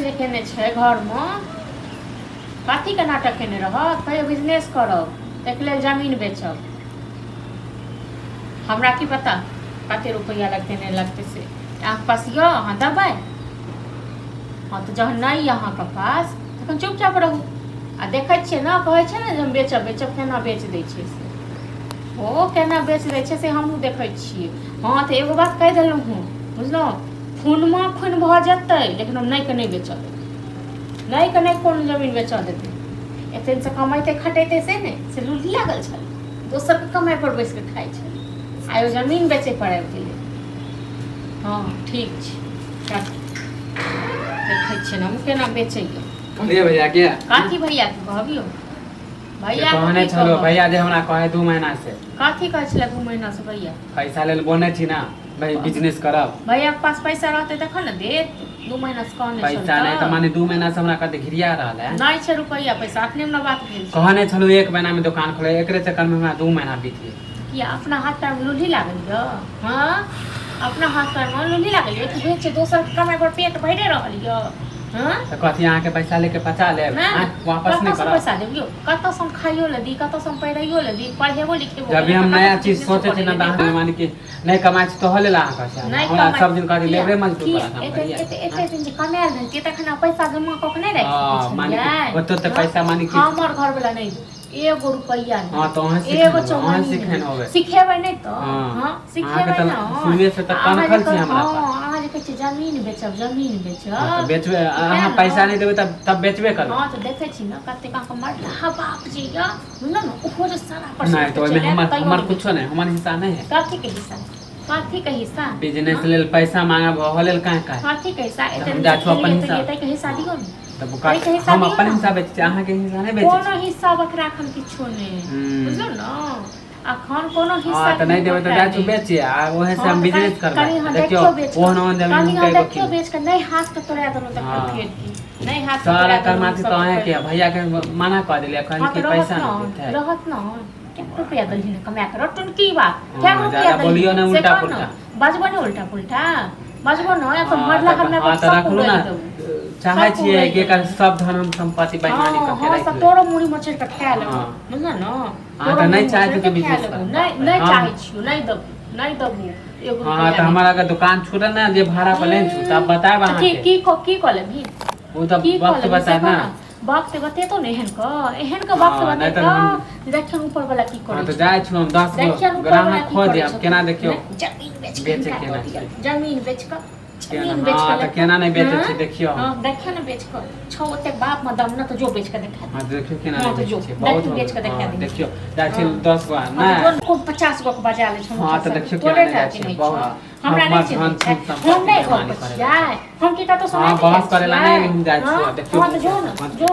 जे केने छे घर में कथी के नाटक केने रहत पहले बिजनेस करब एक लेल जमीन बेचब हमरा की पता कते रुपया लगते नहीं लगते से अहाँ पास यो हाँ दबाई हाँ तो जहन नहीं यहाँ के पास तखन चुपचाप रहू आ देखे छे ना कहे छे ना जे हम बेचब बेचब केना बेच दै छे से ओ केना बेच दै छे से हमहूँ देखे छिए हाँ तो एगो बात कह देलहुँ हूँ बुझलहुँ खूनमा खून भ जतै लेकिन हम नहीं के नहीं बेचऽ देबै नहीं के नहीं कोनो जमीन बेचऽ देतै एतन से कमाइते खटेते से ने से लूल्ही लागल छल दोसर के कमाई पर बैस के खाइ छल आयो जमीन बेचे पड़े गेलै हाँ ठीक छै देखे छिए हम केना बेचैया कहलिए भैया के काठी भैया के कहबियो भैया कहने छलो भैया जे हमरा कहे 2 महीना से काठी कहै छले 2 महीना से भैया पैसा लेल बोने छी ना भाई बिजनेस करब भैया के पास पैसा रहते तखन न देत 2 महीना से कहने छल पैसा नहीं तो माने 2 महीना से हमरा कते घिरिया रहल है नहीं छै रुपया पैसा अपने में बात भेल छै कहने छलो 1 महीना में दुकान खोले एकरे चक्कर में हमरा 2 महीना बीत गेल किया अपना हाथ पैर में लूल्ही लागल य हां अपना हाथ पैर में लूल्ही लागल य तू बेच दोसर के कमाई पर पेट भरे रहल य हां तो कथि यहाँ के पैसा लेके पचा ले वापस नहीं करब पैसा देबियो कत सम खाइयो ल दी कत सम पैरइयो ल दी पढ़ेबो लिखेबो जब हम नया चीज सोचे थे ना दान माने कि नहीं कमाई तो हले ला का से हमरा सब दिन करी लेबरे मजदूर करा काम करिए एते दिन जे कमाल रहती तखन पैसा जमा क के नहीं रख हां माने ओतो तो पैसा माने कि हमर घर वाला नहीं एगो रुपया नहीं हां तो वहां एगो वहां सिखन होवे सिखेबै नहीं तो हां सिखेबै ना सुनिए से त कनखल छी हमरा हां अहाँ जे कहै छी जमीन बेचब तो बेचबे अहाँ पैसा नहीं देबे तब बेचबे करब हां तो देखै छी ना कते का मर हा बाप जी या न ओहो जो सारा पर नहीं तो ओमे हमर कुछो नहीं हमर हिस्सा नहीं है काठी के हिस्सा काठी के हिस्सा बिजनेस लेल पैसा मांगब होलेल काहे काहे काठी के हिस्सा एते जाछो अपन हिस्सा एते के हिस्सा दियो तब हम अपन हिस्सा बेचते अहाँ के हिस्सा नहीं बेचते कोनो हिस्सा बकरा खन किछो नहीं बुझलो ना अखन कोनो हिस्सा हां तो नहीं देबे तो जाछो बेचिए आ ओहे से हम बिजनेस करब देखियो ओहन जमीन के देखियो बेच के नहीं हाथ के तोड़ा देनो तक फेर की नहीं हाथ सारा कर्माती तो है के भैया के मना कर देले अखन के पैसा नहीं देते रहत ना क्या रुपया दल हिने कमा के रटन की बात क्या रुपया दल बोलियो ना उल्टा पुल्टा बाजबो ने उल्टा पुल्टा बाजबो न या तो मरला हमें हां तो रखलू ना चाहे छिए के कर सब धन संपत्ति बेईमानी करके रख हां तोरो मुड़ी मचर के खा ले बुझना ना हां तो नहीं चाहे तो बिजनेस कर नहीं चाहे छियो नहीं दबू एगो हां तो हमारा का दुकान छोड़ ना जे भाड़ा पे लेन छु तब बताए वहां के की कॉल भी वो तो वक्त बता ना वक्त बते तो नहीं एहन का वक्त बते तो देखियो ऊपर वाला की करे हां तो जाय छु हम 10 ग्राहक खो दे अब केना देखियो जमीन बेच केना जमीन बेच के हां तो केना नहीं बेचे छी देखियो हां देखियो ना बेच के छो ओते बाप में दम ना तो जो बेच के देखा हां देखियो केना नहीं बेचे छी बहुत बेच के देखा दे देखियो जाय छी 10 गो ना को 50 गो के बजा ले छो हां तो देखियो केना जाय छी बहुत हमरा नहीं हम नहीं जाय हम की तो सुनाई हां बहस करेला नहीं हम जाय छी देखियो जो